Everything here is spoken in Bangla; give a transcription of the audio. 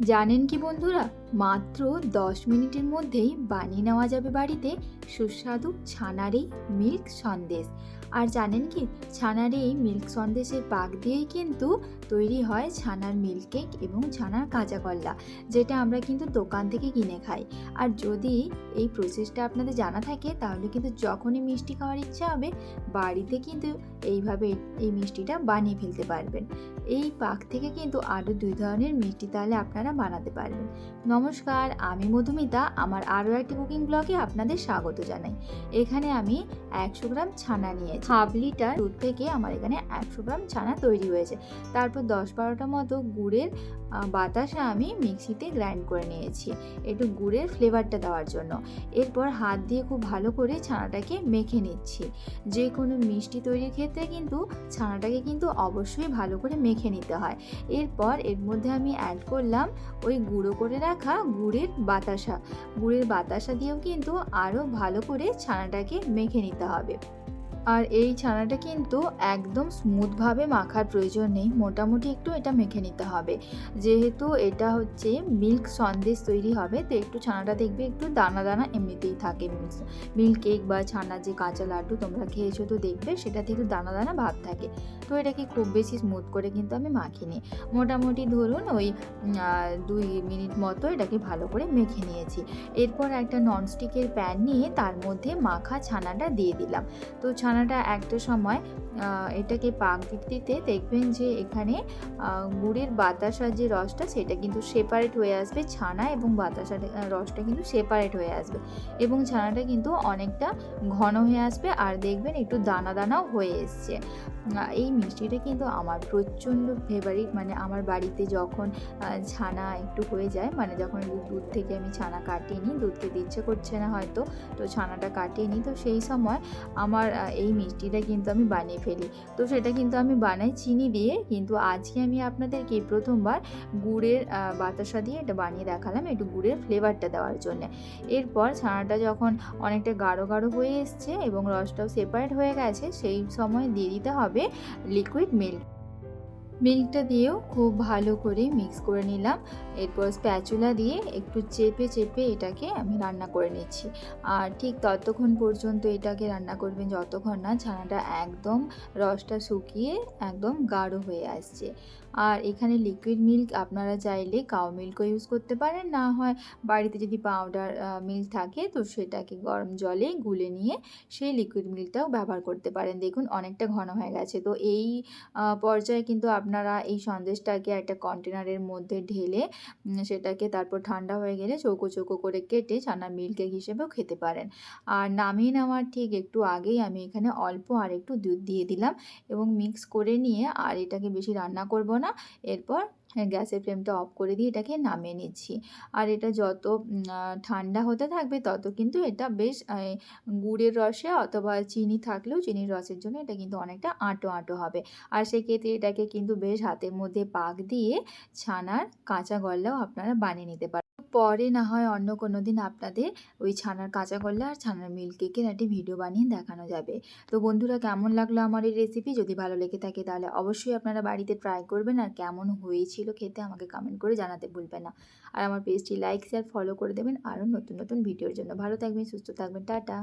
জানেন কি বন্ধুরা, মাত্র 10 মিনিটের মধ্যেই বানিয়ে নেওয়া যাবে বাড়িতে সুস্বাদু ছানার এই মিল্ক সন্দেশ। আর জানেন কি, ছানার এই মিল্ক সন্দেশের পাক দিয়েই কিন্তু তৈরি হয় ছানার মিল্ক কেক এবং ছানার কাঁচাগোল্লা, যেটা আমরা কিন্তু দোকান থেকে কিনে খাই। আর যদি এই প্রসেসটা আপনাদের জানা থাকে, তাহলে কিন্তু যখনই মিষ্টি খাওয়ার ইচ্ছা হবে বাড়িতে কিন্তু এইভাবে এই মিষ্টিটা বানিয়ে ফেলতে পারবেন। এই পাক থেকে কিন্তু আরও 2 ধরনের মিষ্টি তাহলে আপনারা বানাতে পারবেন। নমস্কার, আমি মধুমিতা। আমার আরও একটি কুকিং ব্লগে আপনাদের স্বাগত জানাই। এখানে আমি 100 গ্রাম ছানা নিয়েছি। হাফ লিটার দুধ থেকে আমার এখানে 100 গ্রাম ছানা তৈরি হয়েছে। তারপর 10-12টা মতো গুড়ের বাতাসা আমি মিক্সিতে গ্রাইন্ড করে নিয়েছি, একটু গুড়ের ফ্লেভারটা দেওয়ার জন্য। এরপর হাত দিয়ে খুব ভালো করে ছানাটাকে মেখে নিচ্ছি। যে কোনো মিষ্টি তৈরির ক্ষেত্রে কিন্তু ছানাটাকে কিন্তু অবশ্যই ভালো করে মেখে নিতে হয়। এরপর এর মধ্যে আমি অ্যাড করলাম ওই গুঁড়ো করে রাখা গুড়ের বাতাসা দিয়েও কিন্তু আরও ভালো করে ছানাটাকে মেখে নিতে হবে। আর এই ছানাটা কিন্তু একদম স্মুথভাবে মাখার প্রয়োজন নেই, মোটামুটি একটু এটা মেখে নিতে হবে। যেহেতু এটা হচ্ছে মিল্ক সন্দেশ তৈরি হবে, তো একটু ছানাটা দেখবে একটু দানা দানা এমনিতেই থাকে। মিল্ক কেক বা ছানার যে কাঁচা লাড্ডু তোমরা খেয়েছো তো দেখবে সেটাতে একটু দানা দানা ভাব থাকে। তো এটাকে খুব বেশি স্মুথ করে কিন্তু আমি মাখিনি, মোটামুটি ধরুন ওই 2 মিনিট মতো এটাকে ভালো করে মেখে নিয়েছি। এরপর একটা ননস্টিকের প্যান নিয়ে তার মধ্যে মাখা ছানাটা দিয়ে দিলাম। তো ছানাটা একটা সময় এটাকে পাক দিতে দিতে দেখবেন যে এখানে গুড়ের বাতাসার যে রসটা সেটা কিন্তু সেপারেট হয়ে আসবে, ছানা এবং বাতাসার রসটা কিন্তু সেপারেট হয়ে আসবে এবং ছানাটা কিন্তু অনেকটা ঘন হয়ে আসবে, আর দেখবেন একটু দানা দানাও হয়ে এসছে। এই মিষ্টিটা কিন্তু আমার প্রচণ্ড ফেভারিট। মানে আমার বাড়িতে যখন ছানা একটু হয়ে যায়, মানে যখন দুধ থেকে আমি ছানা কাটিয়ে নিই, দুধ খেতে ইচ্ছে করছে না হয়তো, তো ছানাটা কাটিয়ে নিই, তো সেই সময় আমার এই মিষ্টিটা কিন্তু আমি বানিয়ে ফেলি। তো সেটা কিন্তু আমি বানাই চিনি দিয়ে, কিন্তু আজকে আমি আপনাদেরকে প্রথমবার গুড়ের বাতাসা দিয়ে এটা বানিয়ে দেখালাম, একটু গুড়ের ফ্লেভারটা দেওয়ার জন্যে। এরপর ছানাটা যখন অনেকটা গাঢ় গাঢ় হয়ে এসছে এবং রসটাও সেপারেট হয়ে গেছে, সেই সময় দিয়ে দিতে হবে লিকুইড মিল্ক। মিল্কটা দিয়েও খুব ভালো করে মিক্স করে নিলাম। এরপর স্প্যাচুলা দিয়ে একটু চেপে চেপে এটাকে আমি রান্না করে নিচ্ছি। আর ঠিক ততক্ষণ পর্যন্ত এটাকে রান্না করবেন যতক্ষণ না ছানাটা একদম রসটা শুকিয়ে একদম গাঢ় হয়ে আসছে। আর এখানে লিকুইড মিল্ক আপনারা চাইলে কাউ মিল্কও ইউজ করতে পারেন, না হয় বাড়িতে যদি পাউডার মিল্ক থাকে তো সেটাকে গরম জলে গুলে নিয়ে সেই লিকুইড মিল্কটাও ব্যবহার করতে পারেন। দেখুন অনেকটা ঘন হয়ে গেছে। তো এই পর্যায়ে কিন্তু আপনারা এই সন্দেশটাকে একটা কন্টেনারের মধ্যে ঢেলে সেটাকে তারপর ঠান্ডা হয়ে গেলে চৌকো চৌকো করে কেটে ছানার মিল্ক কেক হিসেবেও খেতে পারেন। আর নামিয়ে নেওয়ার ঠিক একটু আগেই আমি এখানে অল্প আর একটু দুধ দিয়ে দিলাম এবং মিক্স করে নিয়ে আর এটাকে বেশি রান্না করব না। এরপর গ্যাসের ফ্লেমটা অফ করে দিয়ে এটাকে নামিয়ে নিচ্ছি। আর এটা যত ঠান্ডা হতে থাকবে তত কিন্তু এটা বেশ গুড়ের রসে অথবা চিনি থাকলেও চিনির রসের জন্য এটা কিন্তু অনেকটা আঁটো আঁটো হবে। আর সেক্ষেত্রে এটাকে কিন্তু বেশ হাতের মধ্যে পাক দিয়ে ছানার কাঁচা গল্লাও আপনারা বানিয়ে নিতে পারেন। পরে না হয় অন্য কোনো দিন আপনাদের ওই ছানার কাঁচা গল্লা আর ছানার মিল্ক কেকের একটি ভিডিও বানিয়ে দেখানো যাবে। তো বন্ধুরা, কেমন লাগলো আমার এই রেসিপি? যদি ভালো লেগে থাকে তাহলে অবশ্যই আপনারা বাড়িতে ট্রাই করবেন, আর কেমন হয়েছিল খেতে আমাকে কমেন্ট করে জানাতে ভুলবেন না। আর আমার পেজটি লাইক শেয়ার ফলো করে দেবেন আরও নতুন নতুন ভিডিওর জন্য। ভালো থাকবেন, সুস্থ থাকবেন, টাটা।